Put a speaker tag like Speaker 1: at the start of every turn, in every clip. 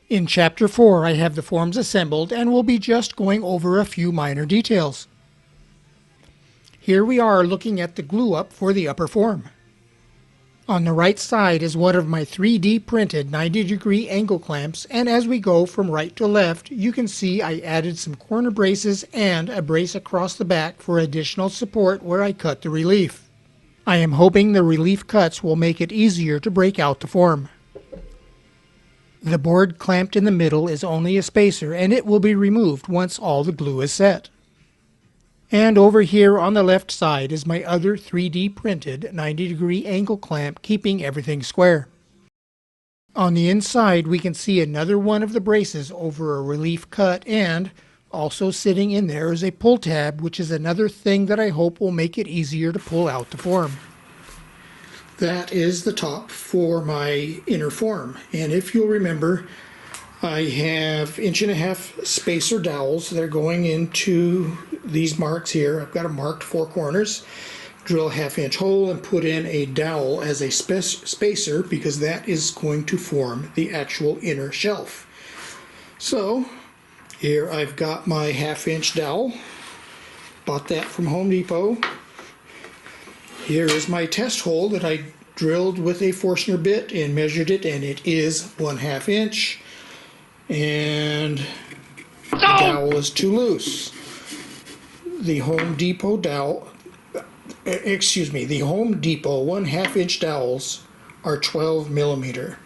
Speaker 1: In Chapter 4, I have the forms assembled and will be just going over a few minor details. Here we are looking at the glue up for the upper form. On the right side is one of my 3D printed 90-degree angle clamps, and as we go from right to left, you can see I added some corner braces and a brace across the back for additional support where I cut the relief. I am hoping the relief cuts will make it easier to break out the form. The board clamped in the middle is only a spacer, and it will be removed once all the glue is set. And over here on the left side is my other 3D printed 90-degree angle clamp, keeping everything square. On the inside we can see another one of the braces over a relief cut, and also sitting in there is a pull tab, which is another thing that I hope will make it easier to pull out the form. That is the top for my inner form, and if you'll remember, I have 1.5 inch spacer dowels that are going into these marks here. I've got a marked 4 corners. Drill a 1/2 inch hole and put in a dowel as a spacer, because that is going to form the actual inner shelf. So here I've got my 1/2 inch dowel. Bought that from Home Depot. Here is my test hole that I drilled with a Forstner bit and measured it, and it is 1/2 inch. And the dowel is too loose. The Home Depot the Home Depot 1/2 inch dowels are 12 millimeter.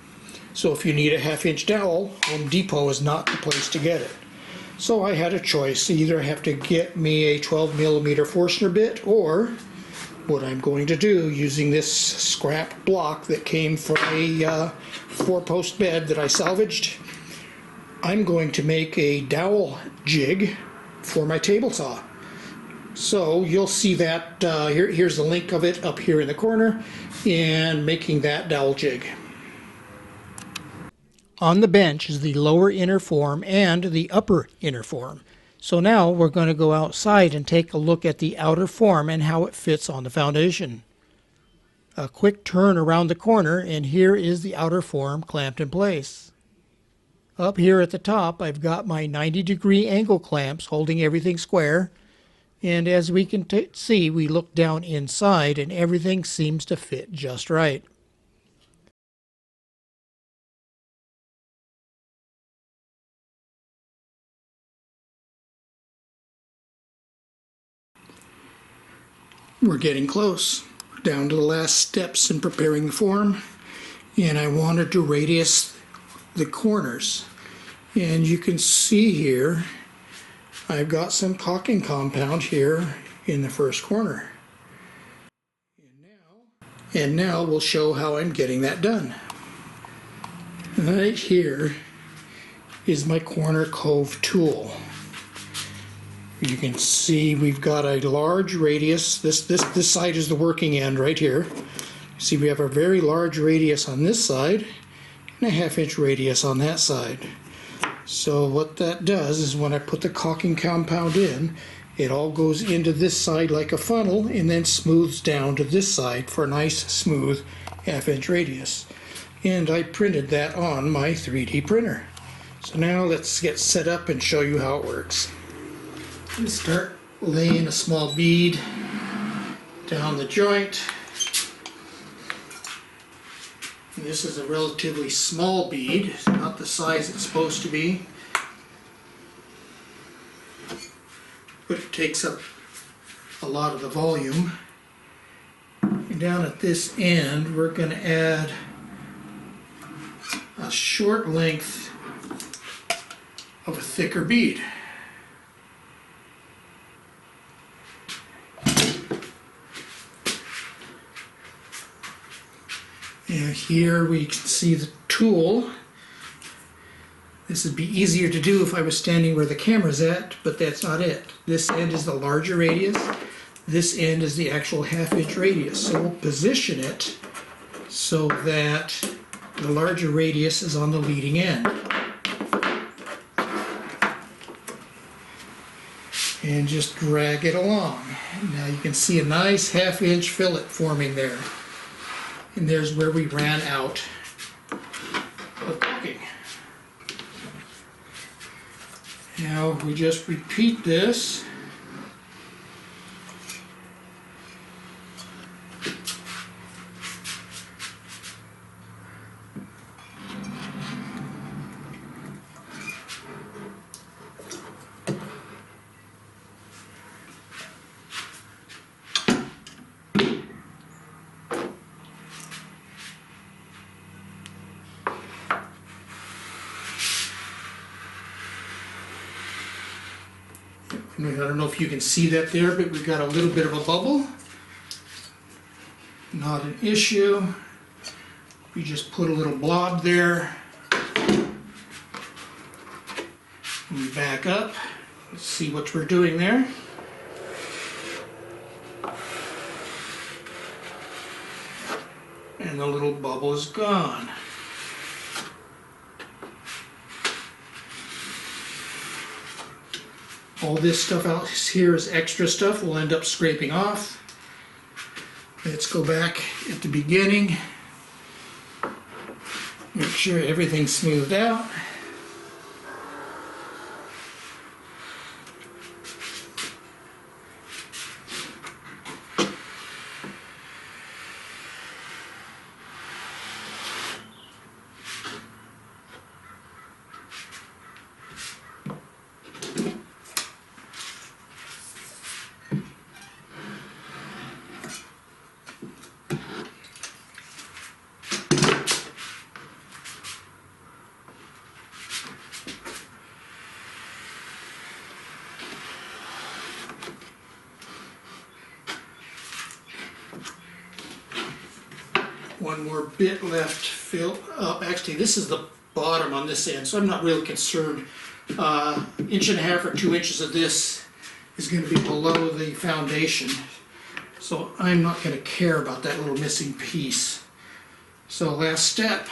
Speaker 1: So if you need a 1/2 inch dowel, Home Depot is not the place to get it. So I had a choice. Either I have to get me a 12 millimeter Forstner bit, or what I'm going to do, using this scrap block that came from a 4-post bed that I salvaged, I'm going to make a dowel jig for my table saw. So you'll see that, here's the link of it up here in the corner, and making that dowel jig. On the bench is the lower inner form and the upper inner form. So now we're going to go outside and take a look at the outer form and how it fits on the foundation. A quick turn around the corner, and here is the outer form clamped in place. Up here at the top, I've got my 90-degree angle clamps holding everything square, and as we can see, we look down inside and everything seems to fit just right. We're getting close, down to the last steps in preparing the form, and I wanted to radius the corners, and you can see here I've got some caulking compound here in the first corner, and now we'll show how I'm getting that done. Right here is my corner cove tool. You can see we've got a large radius. This side is the working end right here. See, we have a very large radius on this side and a 1/2 inch radius on that side. So what that does is when I put the caulking compound in, it all goes into this side like a funnel and then smooths down to this side for a nice smooth 1/2 inch radius. And I printed that on my 3D printer. So now let's get set up and show you how it works. Let's start laying a small bead down the joint. And this is a relatively small bead, it's not the size it's supposed to be, but it takes up a lot of the volume. And down at this end, we're going to add a short length of a thicker bead. And here we can see the tool. This would be easier to do if I was standing where the camera's at, but that's not it. This end is the larger radius. This end is the actual 1/2 inch radius. So we'll position it so that the larger radius is on the leading end. And just drag it along. Now you can see a nice 1/2 inch fillet forming there. And there's where we ran out of caulking. Now we just repeat this. I don't know if you can see that there, but we've got a little bit of a bubble. Not an issue. We just put a little blob there. We back up. Let's see what we're doing there. And the little bubble is gone. All this stuff out here is extra stuff. We'll end up scraping off. Let's go back at the beginning. Make sure everything's smoothed out. One more bit left fill up. Actually, this is the bottom on this end, so I'm not really concerned. 1.5 inches or 2 inches of this is going to be below the foundation, so I'm not going to care about that little missing piece. So last step,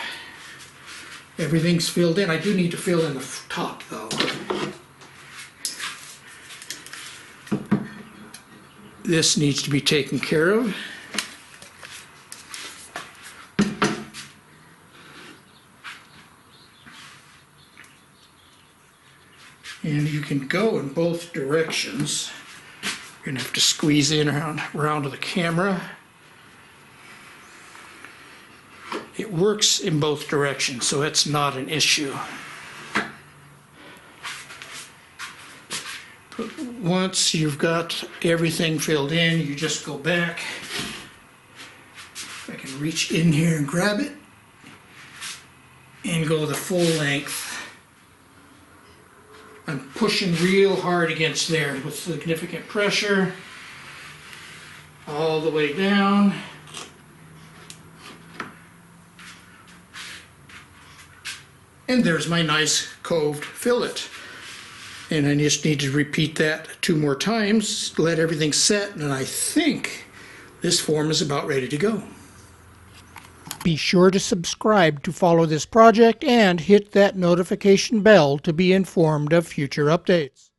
Speaker 1: everything's filled in. I do need to fill in the top though. This needs to be taken care of. And you can go in both directions. You're going to have to squeeze in around to the camera. It works in both directions, so it's not an issue. But once you've got everything filled in, you just go back. I can reach in here and grab it and go the full length. I'm pushing real hard against there with significant pressure all the way down. And there's my nice coved fillet. And I just need to repeat that 2 more times, let everything set, and I think this form is about ready to go. Be sure to subscribe to follow this project and hit that notification bell to be informed of future updates.